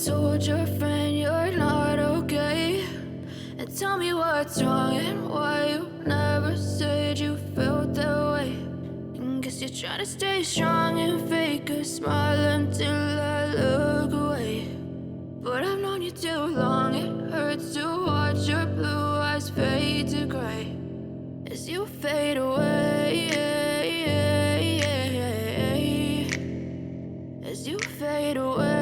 told your friend you're not okay, and tell me what's wrong and why you never said you felt that way. And guess you're trying to stay strong and fake a smile until I look away. But I've known you too long, it hurts to watch your blue eyes fade to gray as you fade away, as you fade away.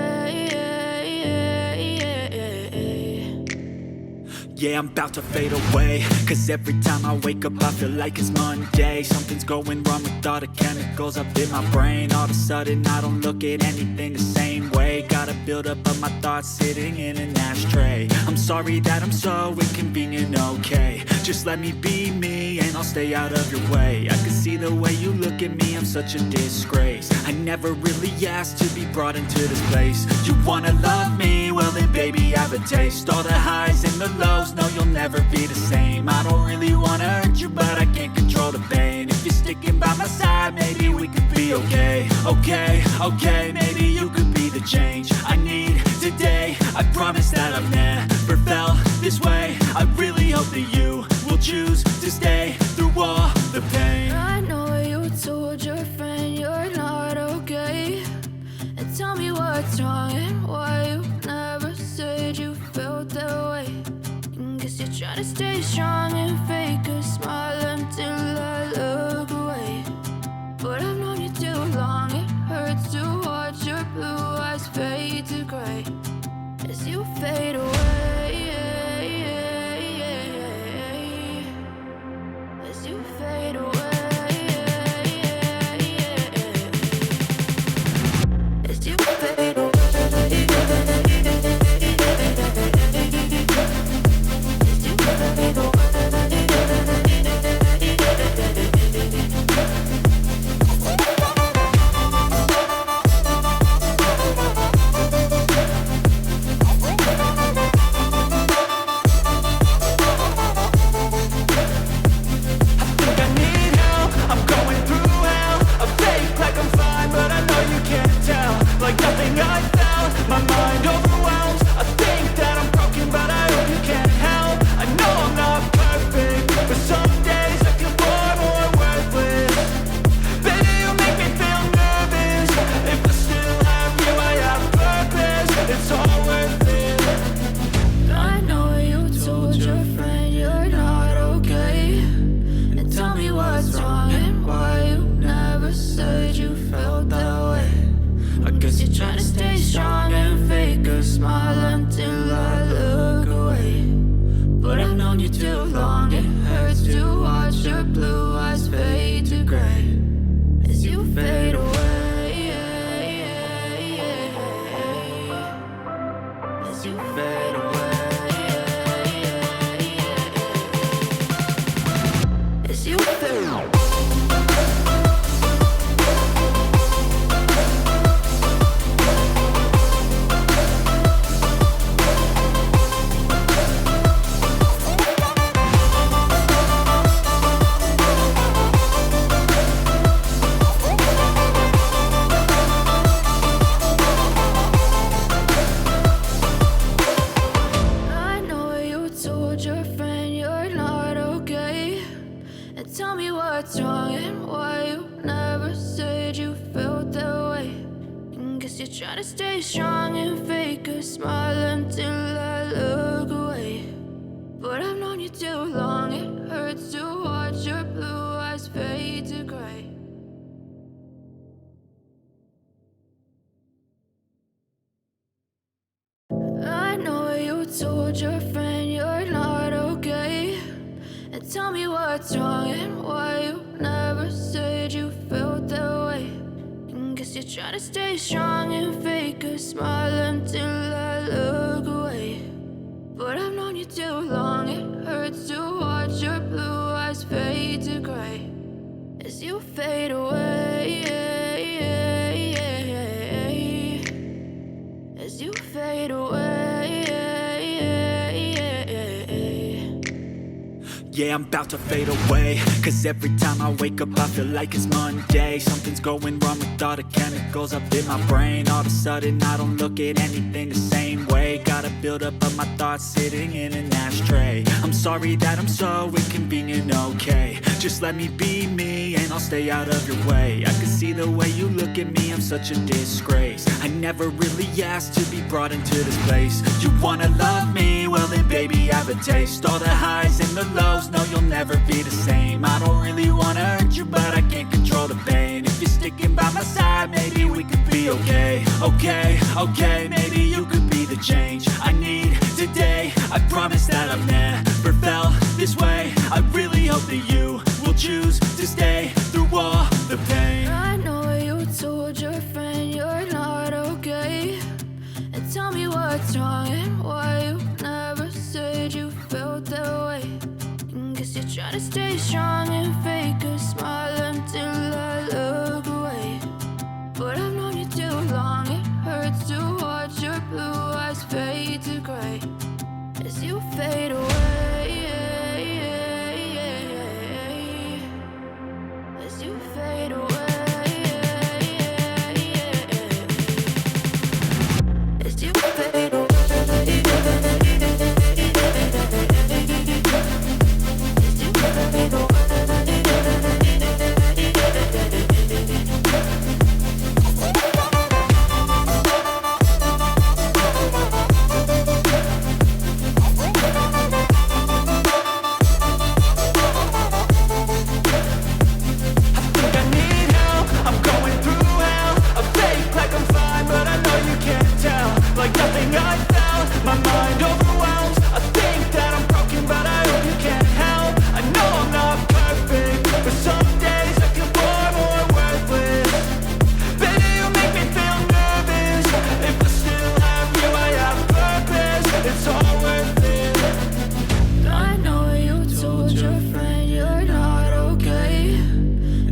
Yeah, I'm about to fade away, cause every time I wake up I feel like it's Monday. Something's going wrong with all the chemicals up in my brain. All of a sudden I don't look at anything the same way. Got a buildup of my thoughts sitting in an ashtray. I'm sorry that I'm so inconvenient, okay. Just let me be me and I'll stay out of your way. I can see the way you look at me, I'm such a disgrace. I never really asked to be brought into this place. You wanna love me? Well then baby, have a taste. All the highs and the lows, no, you'll never be the same. I don't really wanna hurt you, but I can't control the pain. If you're sticking by my side, maybe we could be okay. Okay, maybe you could be the change I need today. I promise that I've never felt this way. I really hope that you will choose to stay through all the pain. I know you told your friend you're not okay, and tell me what's wrong and why you never said you felt that way. Guess you're trying to stay strong and fake a smile until I look away. But I've known you too long, it hurts to watch your blue eyes fade to gray as you fade away, as you fade away, as you fade away. Told your friend you're not okay, and tell me what's wrong and why you never said you felt that way. And guess you're trying to stay strong and fake a smile until I look away. But I've known you too long, it hurts to watch your blue eyes fade to gray as you fade away, as you fade away. yeah, I'm about to fade away. Cause every time I wake up I feel like it's Monday. Something's going wrong with all the chemicals up in my brain. All of a sudden I don't look at anything the same way. Gotta build up of my thoughts sitting in an ashtray. I'm sorry that I'm so inconvenient, okay. Just let me be me and I'll stay out of your way. I can see the way you look at me, I'm such a disgrace. I never really asked to be brought into this place. You wanna love me? Well then baby, have a taste. All the highs and the lows, no you'll never be the same. I don't really wanna hurt you, but I can't control the pain. If you're sticking by my side, maybe we could be okay. Okay, maybe you could be the change I need today. I promise that I've never felt this way. I really hope that you will choose to stay through all the pain. I know you told your friend you're not okay, and tell me what's wrong and why you never said you felt that way. And guess you're trying to stay strong and fake a smile until I look away. But I've known you too long, it hurts to watch your blue eyes fade to gray as you fade away. As you fade away. As you fade away. As you fade away. Like nothing I felt, my mind overwhelms. I think that I'm broken, but I hope you can't help. I know I'm not perfect, but some days I feel far more worthless. Baby, you make me feel nervous. If I still have you, I have purpose. It's all worth it. I know you told your friend you're not okay,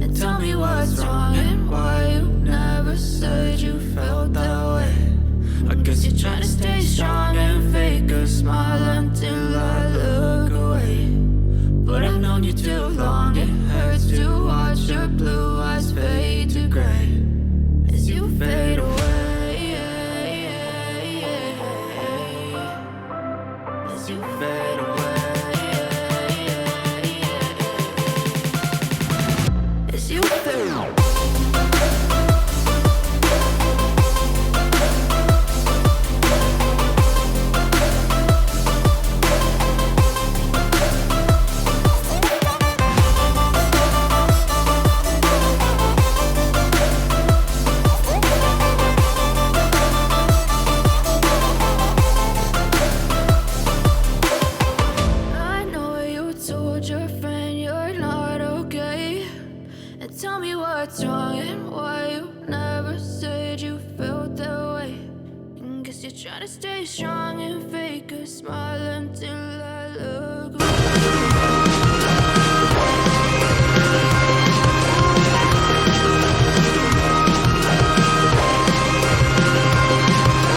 and tell me what's wrong and why you never said you felt that way. I guess you're trying to stay strong and fake a smile until I look away. But I've known you too long, it hurts to watch your blue eyes fade to gray as you fade away. As you fade away. As you fade away. Tell me what's wrong and why you never said you felt that way. And guess you're trying to stay strong and fake a smile until I look away.